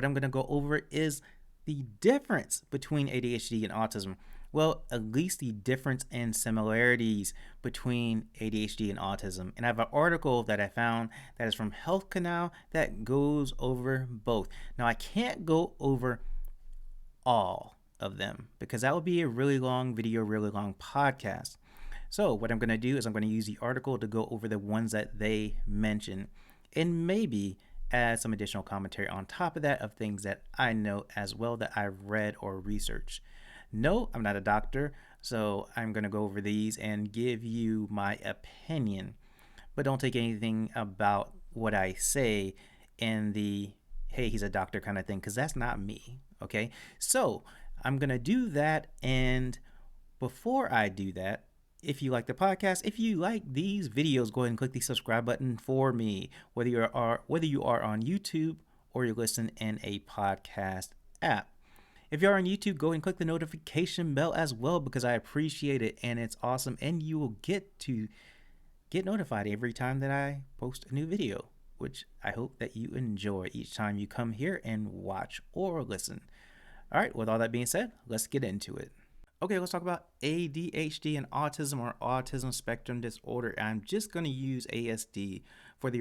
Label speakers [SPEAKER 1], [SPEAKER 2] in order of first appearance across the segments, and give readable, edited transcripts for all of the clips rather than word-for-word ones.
[SPEAKER 1] what I'm going to go over is the difference between ADHD and autism. Well, at least the difference and similarities between ADHD and autism. And I have an article that I found that is from Health Canal that goes over both. Now, I can't go over all of them because that would be a really long video, really long podcast. So, what I'm going to do is I'm going to use the article to go over the ones that they mention and maybe add some additional commentary on top of that of things that I know as well that I've read or researched. No, I'm not a doctor, so I'm going to go over these and give you my opinion. But don't take anything about what I say in the hey, he's a doctor kind of thing, because that's not me. Okay, so I'm going to do that. And before I do that, if you like the podcast, if you like these videos, go ahead and click the subscribe button for me, whether you are on YouTube or you listen in a podcast app. If you're on YouTube, go and click the notification bell as well because I appreciate it and it's awesome, and you will get notified every time that I post a new video, which I hope that you enjoy each time you come here and watch or listen. All right, with all that being said, let's get into it. Okay, let's talk about ADHD and autism, or autism spectrum disorder. I'm just going to use ASD for the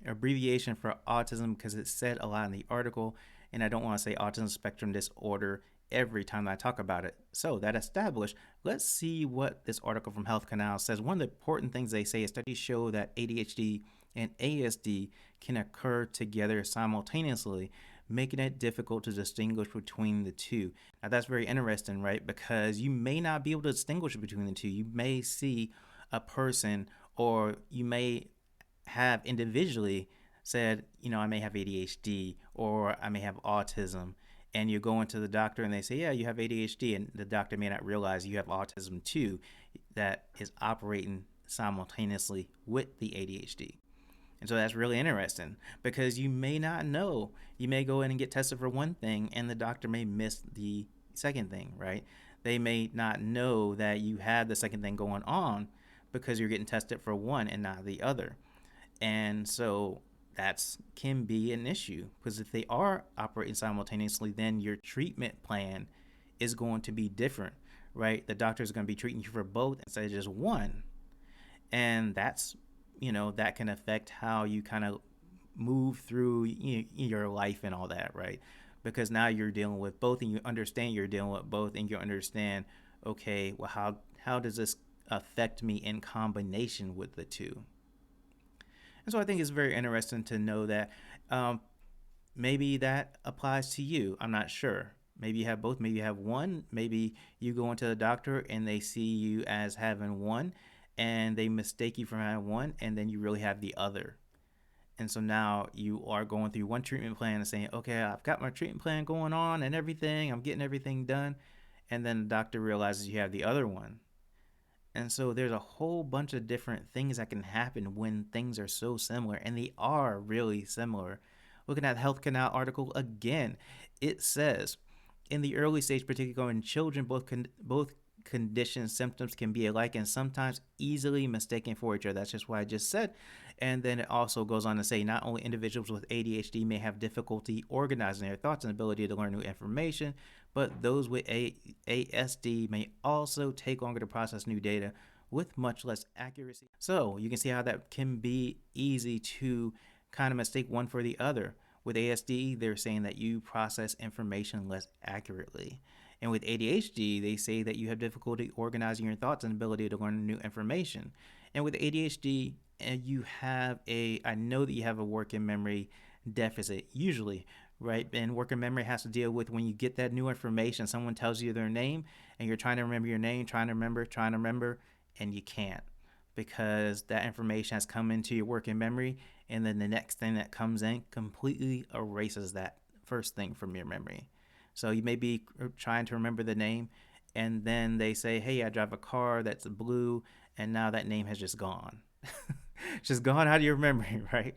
[SPEAKER 1] abbreviation for autism because it said a lot in the article, and I don't want to say autism spectrum disorder every time I talk about it. So that established, let's see what this article from Health Canal says. One of the important things they say is studies show that ADHD and ASD can occur together simultaneously, making it difficult to distinguish between the two. Now that's very interesting, right? Because you may not be able to distinguish between the two. You may see a person, or you may have individually said, I may have ADHD or I may have autism, and you're going to the doctor and they say, yeah, you have ADHD, and the doctor may not realize you have autism too, that is operating simultaneously with the ADHD. And so that's really interesting because you may not know. You may go in and get tested for one thing and the doctor may miss the second thing, right? They may not know that you have the second thing going on because you're getting tested for one and not the other. And so that's can be an issue because if they are operating simultaneously, then your treatment plan is going to be different, right? The doctor is going to be treating you for both instead of just one. And that's that can affect how you kind of move through your life and all that, right? Because now you're dealing with both and you understand you're dealing with both, and you understand, okay, well, how does this affect me in combination with the two? And so I think it's very interesting to know that maybe that applies to you. I'm not sure. Maybe you have both. Maybe you have one. Maybe you go into the doctor and they see you as having one and they mistake you for having one, and then you really have the other. And so now you are going through one treatment plan and saying, okay, I've got my treatment plan going on and everything. I'm getting everything done. And then the doctor realizes you have the other one. And so there's a whole bunch of different things that can happen when things are so similar, and they are really similar. Looking at the Health Canal article again, it says in the early stage, particularly in children, both condition symptoms can be alike and sometimes easily mistaken for each other. That's just what I just said. And then it also goes on to say not only individuals with ADHD may have difficulty organizing their thoughts and ability to learn new information, but those with ASD may also take longer to process new data with much less accuracy. So you can see how that can be easy to kind of mistake one for the other. With ASD, they're saying that you process information less accurately. And with ADHD, they say that you have difficulty organizing your thoughts and ability to learn new information. And with ADHD, I know that you have a working memory deficit, usually, right? And working memory has to deal with when you get that new information, someone tells you their name, and you're trying to remember your name, trying to remember, and you can't because that information has come into your working memory, and then the next thing that comes in completely erases that first thing from your memory. So you may be trying to remember the name, and then they say, hey, I drive a car that's blue, and now that name has just gone. It's just gone out of your memory, right?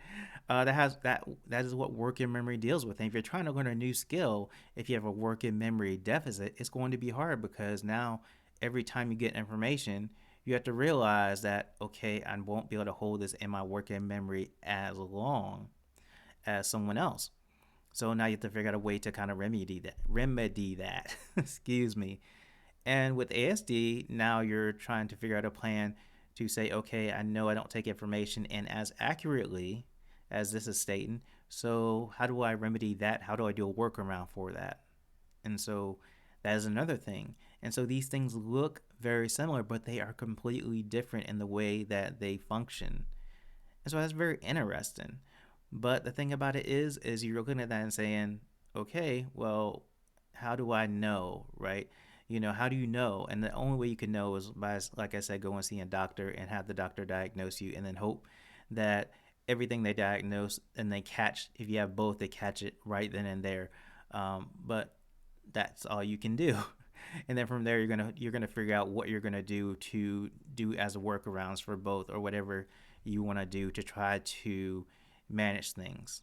[SPEAKER 1] That is what working memory deals with. And if you're trying to learn a new skill, if you have a working memory deficit, it's going to be hard because now every time you get information, you have to realize that, okay, I won't be able to hold this in my working memory as long as someone else. So now you have to figure out a way to kind of remedy that. Excuse me. And with ASD, now you're trying to figure out a plan to say, okay, I know I don't take information in as accurately as this is stating. So how do I remedy that? How do I do a workaround for that? And so that is another thing. And so these things look very similar, but they are completely different in the way that they function. And so that's very interesting. But the thing about it is you're looking at that and saying, okay, well, how do I know, right? How do you know? And the only way you can know is by, like I said, go and see a doctor and have the doctor diagnose you, and then hope that everything they diagnose and they catch, if you have both, they catch it right then and there. But that's all you can do. And then from there, you're gonna figure out what you're gonna do to do as workarounds for both, or whatever you want to do to try to manage things.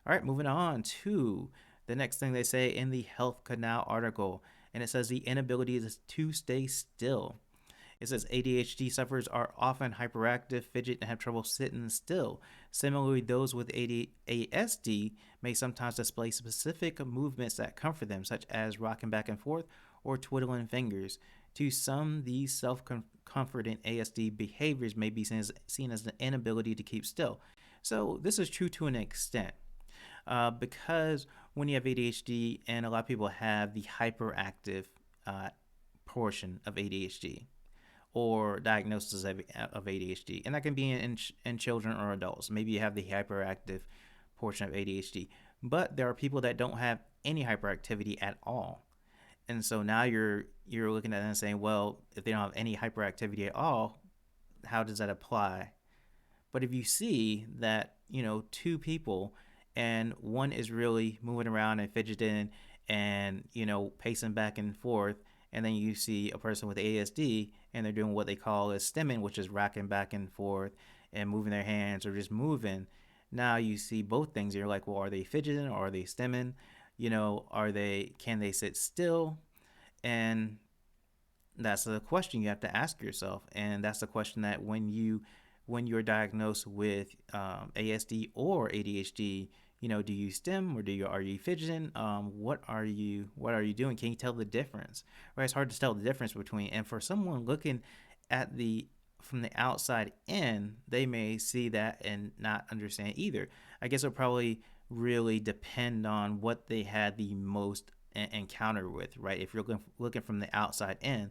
[SPEAKER 1] All right, moving on to the next thing they say in the Health Canal article, and it says the inability to stay still. It says ADHD sufferers are often hyperactive, fidget, and have trouble sitting still. Similarly, those with ASD may sometimes display specific movements that comfort them, such as rocking back and forth or twiddling fingers. To some, these self-comforting ASD behaviors may be seen as an inability to keep still. So this is true to an extent. Because when you have ADHD, and a lot of people have the hyperactive portion of ADHD, or diagnosis of ADHD, and that can be in children or adults. Maybe you have the hyperactive portion of ADHD, but there are people that don't have any hyperactivity at all. And so now you're looking at it and saying, well, if they don't have any hyperactivity at all, how does that apply? But if you see that, two people, and one is really moving around and fidgeting and, pacing back and forth, and then you see a person with ASD and they're doing what they call as stimming, which is rocking back and forth and moving their hands or just moving. Now you see both things. You're like, well, are they fidgeting or are they stimming? Can they sit still? And that's a question you have to ask yourself. And that's the question that when you're diagnosed with ASD or ADHD, do you stim, or are you fidgeting? What are you doing? Can you tell the difference? Right, it's hard to tell the difference between. And for someone looking at the from the outside in, they may see that and not understand either. I guess it'll probably really depend on what they had the most encounter with, right? If you're looking from the outside in,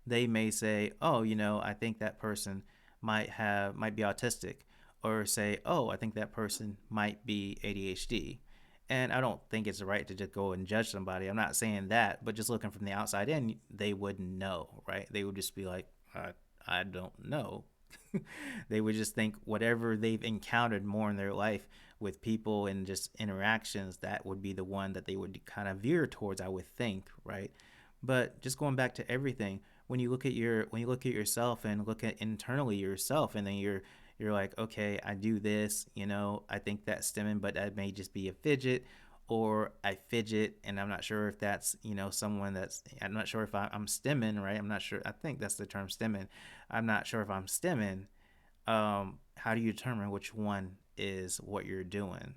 [SPEAKER 1] they may say, oh, I think that person might be autistic, or say, oh, I think that person might be ADHD. And I don't think it's right to just go and judge somebody. I'm not saying that, but just looking from the outside in, they wouldn't know, right? They would just be like, I don't know. They would just think whatever they've encountered more in their life with people and just interactions, that would be the one that they would kind of veer towards, I would think, right? But just going back to everything, when you look at yourself and look at internally yourself, and then you're like, okay, I do this, I think that's stimming, but that may just be a fidget, or I fidget, and I'm not sure if that's, I'm not sure if I'm stimming, right? I'm not sure. I think that's the term, stimming. I'm not sure if I'm stimming. How do you determine which one is what you're doing?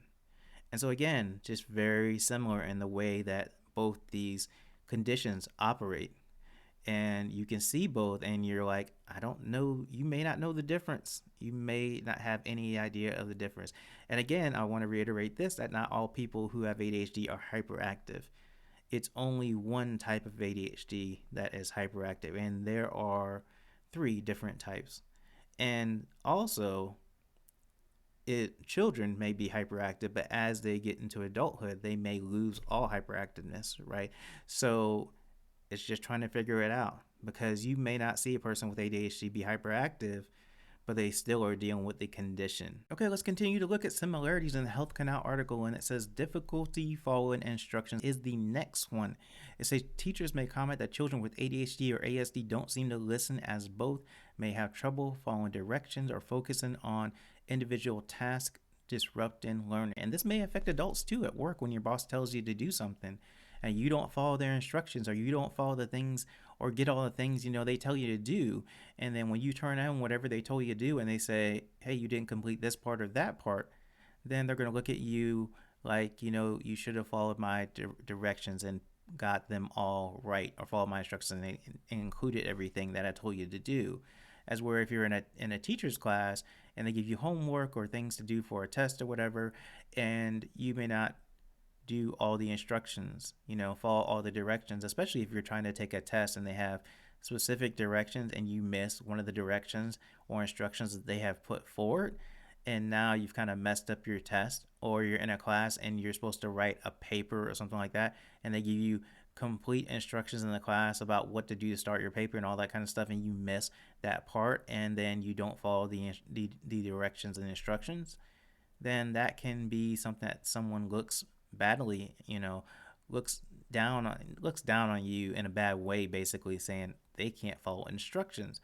[SPEAKER 1] And so, again, just very similar in the way that both these conditions operate. And you can see both, and you're like, I don't know. You may not know the difference. You may not have any idea of the difference. And again, I want to reiterate this, that not all people who have ADHD are hyperactive. It's only one type of ADHD that is hyperactive, and there are 3 different types. And also, children may be hyperactive, but as they get into adulthood, they may lose all hyperactiveness, right? So it's just trying to figure it out, because you may not see a person with ADHD be hyperactive, but they still are dealing with the condition. Okay, let's continue to look at similarities in the Health Canal article, and it says difficulty following instructions is the next one. It says teachers may comment that children with ADHD or ASD don't seem to listen, as both may have trouble following directions or focusing on individual tasks, disrupting learning. And this may affect adults too at work, when your boss tells you to do something and you don't follow their instructions, or you don't follow the things or get all the things they tell you to do. And then when you turn on whatever they told you to do and they say, hey, you didn't complete this part or that part, then they're going to look at you like, you should have followed my directions and got them all right, or followed my instructions and included everything that I told you to do. As where if you're in a teacher's class and they give you homework or things to do for a test or whatever, and you may not do all the instructions, follow all the directions, especially if you're trying to take a test and they have specific directions and you miss one of the directions or instructions that they have put forward. And now you've kind of messed up your test, or you're in a class and you're supposed to write a paper or something like that, and they give you complete instructions in the class about what to do to start your paper and all that kind of stuff, and you miss that part, and then you don't follow the directions and instructions, then that can be something that someone looks badly, looks looks down on you in a bad way, basically saying they can't follow instructions.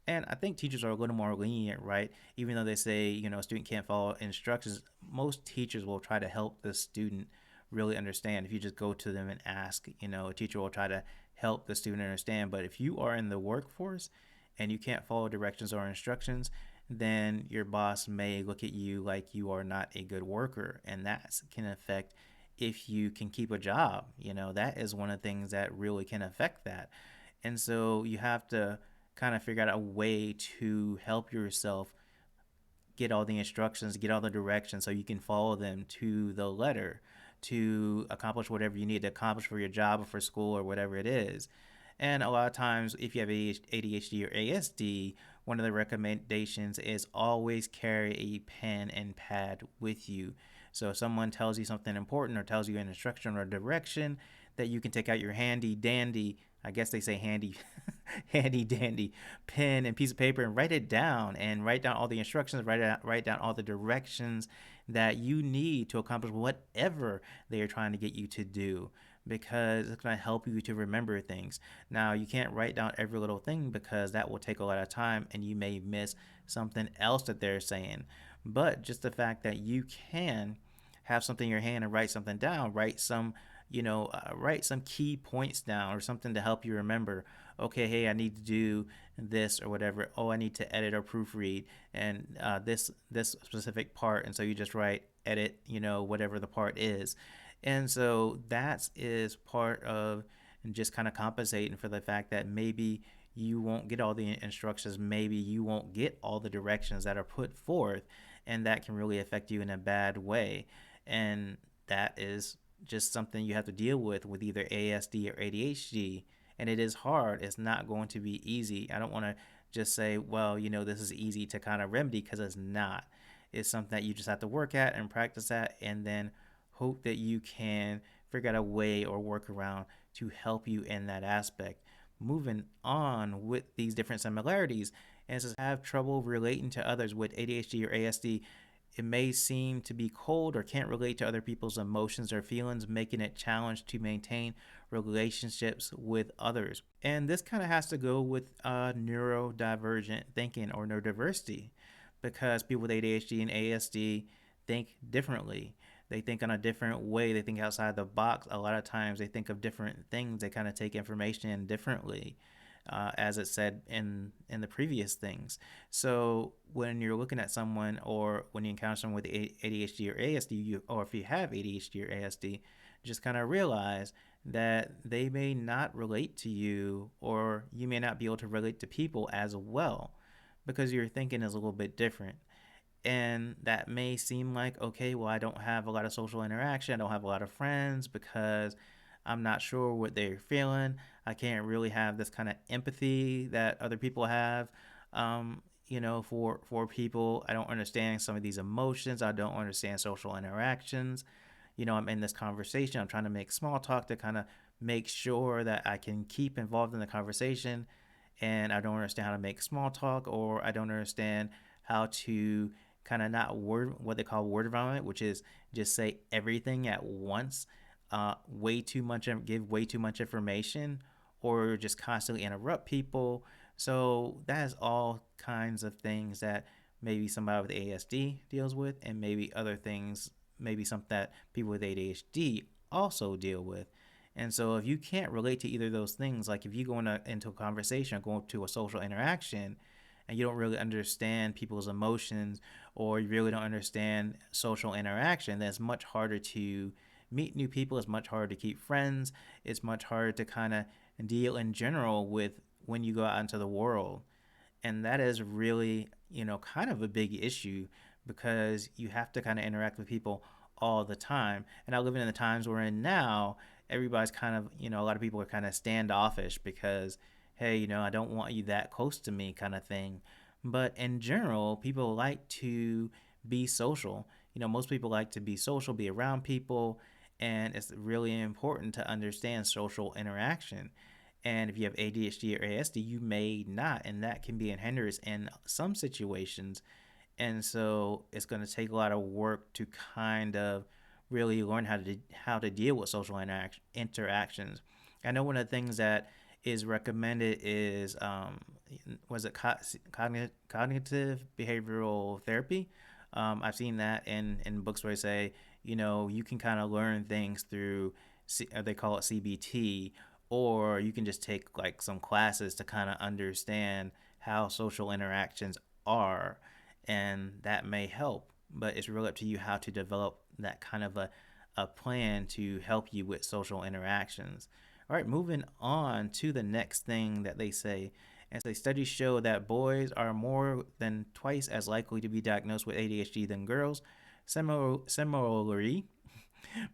[SPEAKER 1] And I think teachers are a little more lenient, right? Even though they say, a student can't follow instructions, most teachers will try to help the student really understand. If you just go to them and ask, a teacher will try to help the student understand. But if you are in the workforce and you can't follow directions or instructions, then your boss may look at you like you are not a good worker, and that can affect if you can keep a job. That is one of the things that really can affect that. And so you have to kind of figure out a way to help yourself get all the instructions, get all the directions so you can follow them to the letter to accomplish whatever you need to accomplish for your job or for school or whatever it is. And a lot of times, if you have ADHD or ASD, one of the recommendations is always carry a pen and pad with you. So if someone tells you something important or tells you an instruction or direction, that you can take out your handy dandy, I guess they say handy, handy dandy pen and piece of paper and write it down, and write down all the instructions, write down all the directions that you need to accomplish whatever they are trying to get you to do, because it's going to help you to remember things. Now, you can't write down every little thing because that will take a lot of time and you may miss something else that they're saying. But just the fact that you can have something in your hand and write something down, write some key points down or something to help you remember. Okay, hey, I need to do this or whatever. Oh, I need to edit or proofread and this specific part, and so you just write edit, whatever the part is. And so that is part of just kind of compensating for the fact that maybe you won't get all the instructions, maybe you won't get all the directions that are put forth, and that can really affect you in a bad way. And that is just something you have to deal with either ASD or ADHD. And it is hard. It's not going to be easy. I don't want to just say, well, this is easy to kind of remedy, because it's not. It's something that you just have to work at and practice at, and then hope that you can figure out a way or work around to help you in that aspect. Moving on with these different similarities, and says have trouble relating to others with ADHD or ASD. It may seem to be cold or can't relate to other people's emotions or feelings, making it challenged to maintain relationships with others. And this kind of has to go with neurodivergent thinking or neurodiversity, because people with ADHD and ASD think differently. They think on a different way. They think outside the box. A lot of times they think of different things. They kind of take information in differently, as it said in the previous things. So when you're looking at someone, or when you encounter someone with ADHD or ASD, or if you have ADHD or ASD, just kind of realize that they may not relate to you, or you may not be able to relate to people as well, because your thinking is a little bit different. And that may seem like, okay, well, I don't have a lot of social interaction, I don't have a lot of friends, because I'm not sure what they're feeling. I can't really have this kind of empathy that other people have. For people, I don't understand some of these emotions. I don't understand social interactions. I'm in this conversation. I'm trying to make small talk to kind of make sure that I can keep involved in the conversation, and I don't understand how to make small talk, or I don't understand how to kind of not word what they call word vomit, which is just say everything at once, way too much, give way too much information, or just constantly interrupt people. So that is all kinds of things that maybe somebody with ASD deals with, and maybe other things, maybe something that people with ADHD also deal with. And so if you can't relate to either of those things, like if you go into a conversation or go to a social interaction, and you don't really understand people's emotions, or you really don't understand social interaction, then it's much harder to meet new people. It's much harder to keep friends. It's much harder to kind of deal in general with when you go out into the world. And that is really, kind of a big issue, because you have to kind of interact with people all the time. And now, living in the times we're in now, everybody's kind of, a lot of people are kind of standoffish because, hey, I don't want you that close to me, kind of thing. But in general, people like to be social. Most people like to be social, be around people, and it's really important to understand social interaction. And if you have ADHD or ASD, you may not, and that can be a hindrance in some situations. And so it's going to take a lot of work to kind of really learn how to deal with social interactions. I know one of the things that is recommended is was it cognitive behavioral therapy. I've seen that in books where they say, you can kind of learn things through, they call it CBT, or you can just take like some classes to kind of understand how social interactions are, and that may help. But it's really up to you how to develop that kind of a plan to help you with social interactions. All right, moving on to the next thing that they say. And say studies show that boys are more than twice as likely to be diagnosed with ADHD than girls. Similarly,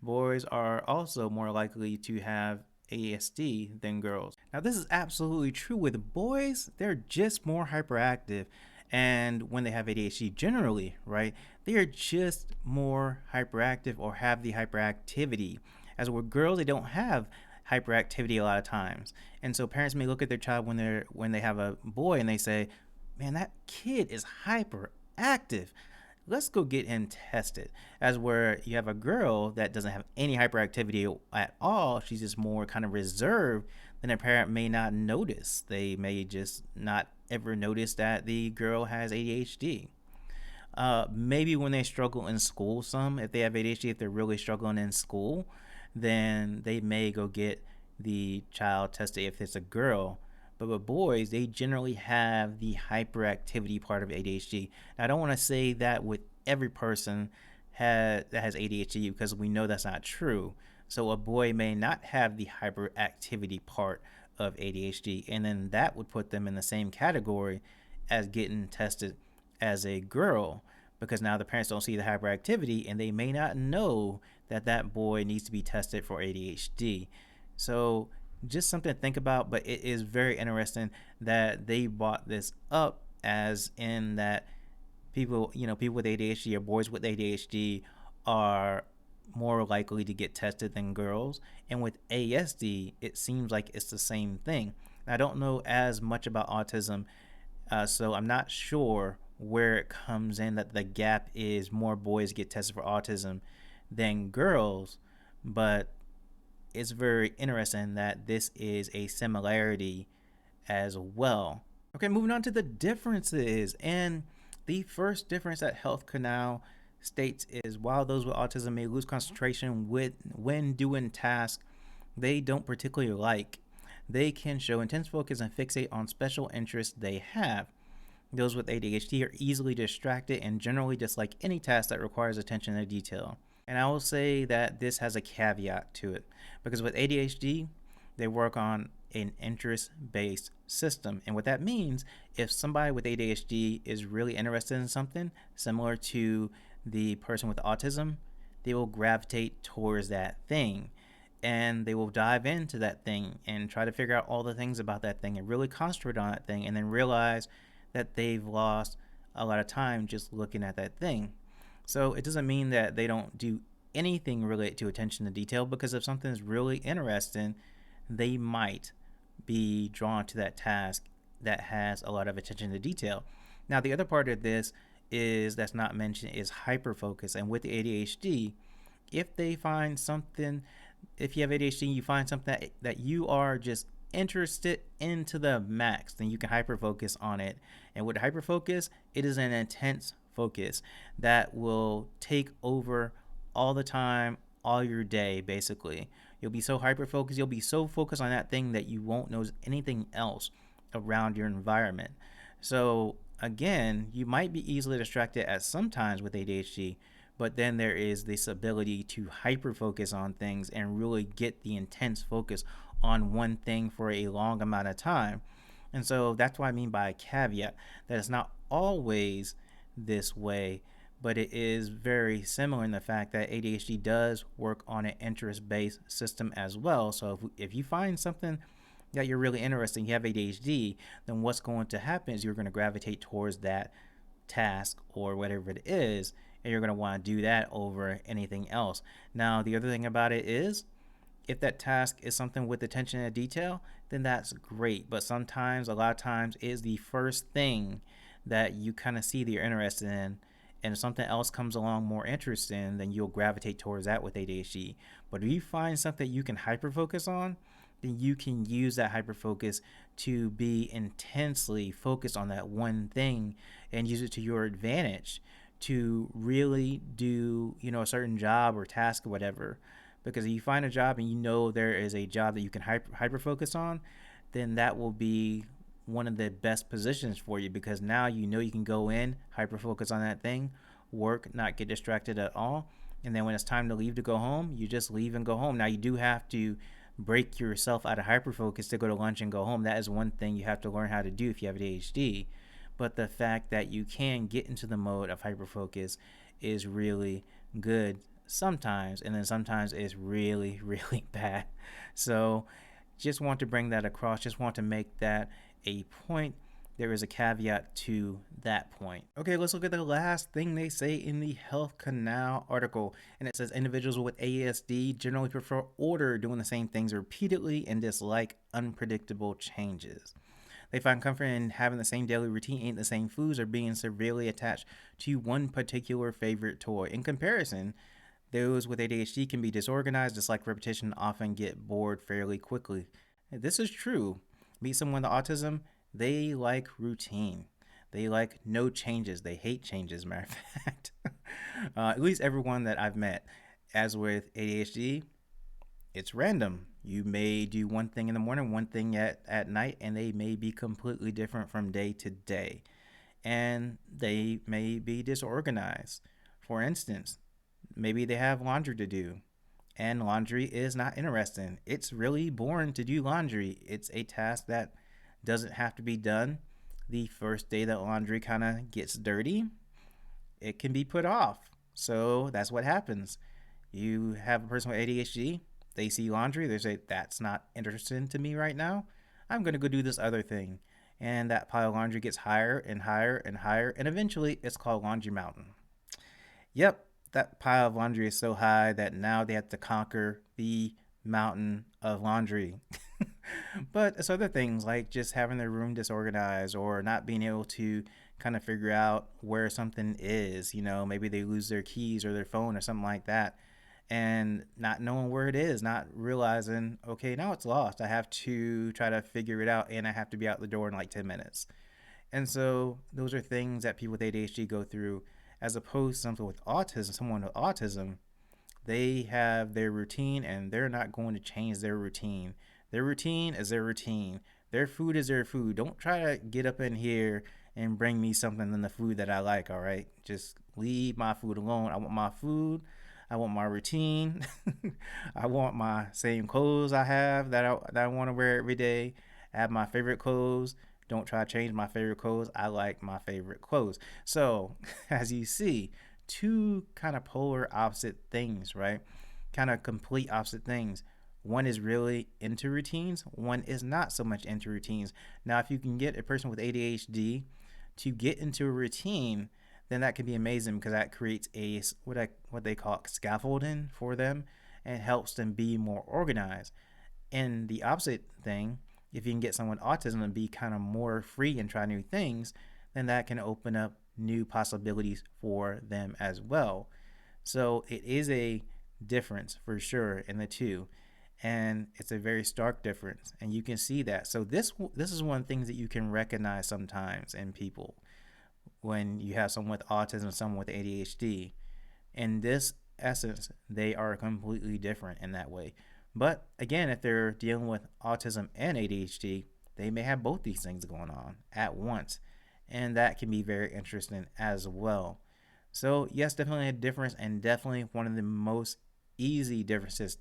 [SPEAKER 1] boys are also more likely to have ASD than girls. Now, this is absolutely true. With boys, they're just more hyperactive. And when they have ADHD generally, right, they are just more hyperactive or have the hyperactivity. As with girls, they don't have hyperactivity a lot of times. And so parents may look at their child when they have a boy and they say, man, that kid is hyperactive, let's go get him tested. As where you have a girl that doesn't have any hyperactivity at all, she's just more kind of reserved, then a parent may not notice. They may just not ever notice that the girl has ADHD. Maybe when they struggle in school, if they have ADHD, if they're really struggling in school, then they may go get the child tested if it's a girl. But with boys, they generally have the hyperactivity part of ADHD. Now, I don't want to say that with every person that has ADHD, because we know that's not true. So a boy may not have the hyperactivity part of ADHD, and then that would put them in the same category as getting tested as a girl, because now the parents don't see the hyperactivity and they may not know that that boy needs to be tested for ADHD. So just something to think about, but it is very interesting that they brought this up, as in that people with ADHD or boys with ADHD are more likely to get tested than girls. And with ASD, it seems like it's the same thing. I don't know as much about autism, so I'm not sure where it comes in that the gap is more boys get tested for autism than girls, but it's very interesting that this is a similarity as well. Okay, moving on to the differences. And the first difference that Health Canal states is, while those with autism may lose concentration when doing tasks they don't particularly like, they can show intense focus and fixate on special interests they have. Those with ADHD are easily distracted and generally dislike any task that requires attention to detail. And I will say that this has a caveat to it, because with ADHD, they work on an interest based system. And what that means, if somebody with ADHD is really interested in something similar to the person with autism, they will gravitate towards that thing, and they will dive into that thing and try to figure out all the things about that thing and really concentrate on that thing, and then realize that they've lost a lot of time just looking at that thing. So it doesn't mean that they don't do anything related to attention to detail, because if something is really interesting, they might be drawn to that task that has a lot of attention to detail. Now, the other part of this is that's not mentioned is hyperfocus. And with the ADHD, if they find something, if you have ADHD, you find something that you are just interested into the max, then you can hyperfocus on it. And with hyperfocus, it is an intense focus that will take over all the time, all your day, basically. You'll be so hyper focused, you'll be so focused on that thing that you won't notice anything else around your environment. So again, you might be easily distracted at some times with ADHD, but then there is this ability to hyper focus on things and really get the intense focus on one thing for a long amount of time. And so that's what I mean by a caveat, that it's not always this way, but it is very similar in the fact that ADHD does work on an interest based system as well. So if you find something that you're really interested in, you have ADHD, then what's going to happen is you're going to gravitate towards that task or whatever it is, and you're going to want to do that over anything else. Now, the other thing about it is, if that task is something with attention to detail, then that's great. But sometimes, a lot of times, is the first thing that you kind of see that you're interested in. And if something else comes along more interesting, then you'll gravitate towards that with ADHD. But if you find something you can hyper focus on, then you can use that hyper focus to be intensely focused on that one thing and use it to your advantage to really do, a certain job or task or whatever. Because if you find a job and you know there is a job that you can hyper focus on, then that will be one of the best positions for you, because now you know you can go in, hyper focus on that thing, work, not get distracted at all. And then when it's time to leave to go home, you just leave and go home. Now you do have to break yourself out of hyper focus to go to lunch and go home. That is one thing you have to learn how to do if you have ADHD. But the fact that you can get into the mode of hyper focus is really good sometimes, and then sometimes it's really, really bad. So just want to bring that across, just want to make that a point. There is a caveat to that point. Okay, let's look at the last thing they say in the Health Canal article. And it says individuals with ASD generally prefer order, doing the same things repeatedly, and dislike unpredictable changes. They find comfort in having the same daily routine, eating the same foods, or being severely attached to one particular favorite toy. In comparison, those with ADHD can be disorganized, dislike repetition, often get bored fairly quickly. This is true. Meet someone with autism, they like routine. They like no changes. They hate changes, matter of fact. At least everyone that I've met. As with ADHD, it's random. You may do one thing in the morning, one thing at night, and they may be completely different from day to day. And they may be disorganized. For instance, maybe they have laundry to do, and laundry is not interesting. It's really boring to do laundry. It's a task that doesn't have to be done the first day that laundry kind of gets dirty. It can be put off. So that's what happens. You have a person with ADHD, they see laundry, they say, that's not interesting to me right now. I'm going to go do this other thing. And that pile of laundry gets higher and higher and higher, and eventually it's called Laundry Mountain. Yep, that pile of laundry is so high that now they have to conquer the mountain of laundry. But it's other things like just having their room disorganized or not being able to kind of figure out where something is. Maybe they lose their keys or their phone or something like that, and not knowing where it is, not realizing, okay, now it's lost. I have to try to figure it out, and I have to be out the door in like 10 minutes. And so those are things that people with ADHD go through, as opposed to something with autism. Someone with autism, they have their routine and they're not going to change their routine. Their routine is their routine. Their food is their food. Don't try to get up in here and bring me something in the food that I like, all right? Just leave my food alone. I want my food. I want my routine. I want my same clothes I have that I want to wear every day. I have my favorite clothes. Don't try to change my favorite clothes. I like my favorite clothes. So, as you see, two kind of polar opposite things, right? Kind of complete opposite things. One is really into routines, one is not so much into routines. Now, if you can get a person with ADHD to get into a routine, then that can be amazing, because that creates a what they call scaffolding for them and helps them be more organized. And the opposite thing, if you can get someone with autism and be kind of more free and try new things, then that can open up new possibilities for them as well. So it is a difference for sure in the two, and it's a very stark difference, and you can see that. So this is one of the things that you can recognize sometimes in people when you have someone with autism, someone with ADHD. In this essence, they are completely different in that way. But again, if they're dealing with autism and ADHD, they may have both these things going on at once. and that can be very interesting as well. So yes, definitely a difference, and definitely one of the most easy differences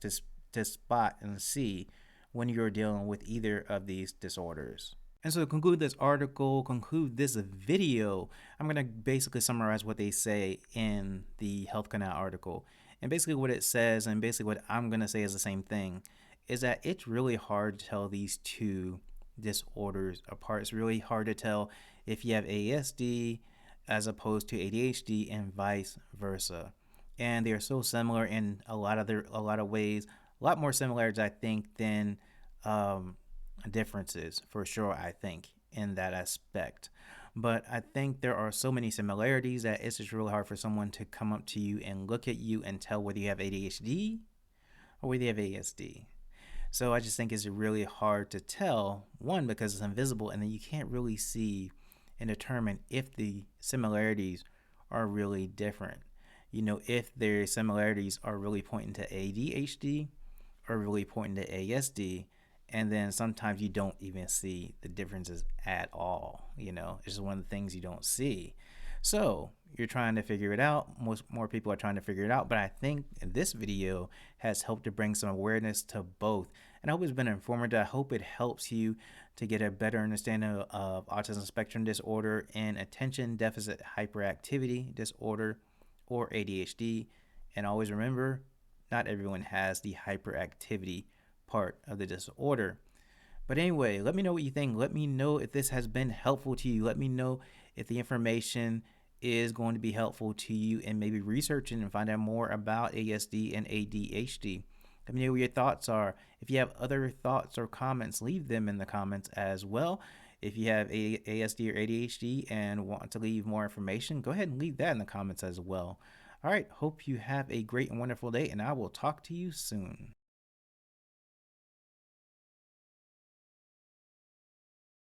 [SPEAKER 1] to spot and see when you're dealing with either of these disorders. And so to conclude this video, I'm going to basically summarize what they say in the Health Canal article. And basically what it says, and basically what I'm going to say is the same thing, is that it's really hard to tell these two disorders apart. It's really hard to tell if you have ASD as opposed to ADHD and vice versa. And they are so similar in a lot of ways, a lot more similarities I think than um, differences for sure, I think, in that aspect. But I think there are so many similarities that it's just really hard for someone to come up to you and look at you and tell whether you have ADHD or whether you have ASD. So I just think it's really hard to tell, one, because it's invisible, and then you can't really see and determine if the similarities are really different. If their similarities are really pointing to ADHD or really pointing to ASD, and then sometimes you don't even see the differences at all. It's just one of the things you don't see. So you're trying to figure it out. Most more people are trying to figure it out, but I think this video has helped to bring some awareness to both. And I hope it's been informative. I hope it helps you to get a better understanding of autism spectrum disorder and attention deficit hyperactivity disorder, or ADHD. And always remember, not everyone has the hyperactivity part of the disorder. But anyway, let me know what you think. Let me know if this has been helpful to you. Let me know if the information is going to be helpful to you and maybe researching and find out more about ASD and ADHD. Let me know what your thoughts are. If you have other thoughts or comments, leave them in the comments as well. If you have ASD or ADHD and want to leave more information, go ahead and leave that in the comments as well. All right, hope you have a great and wonderful day, and I will talk to you soon.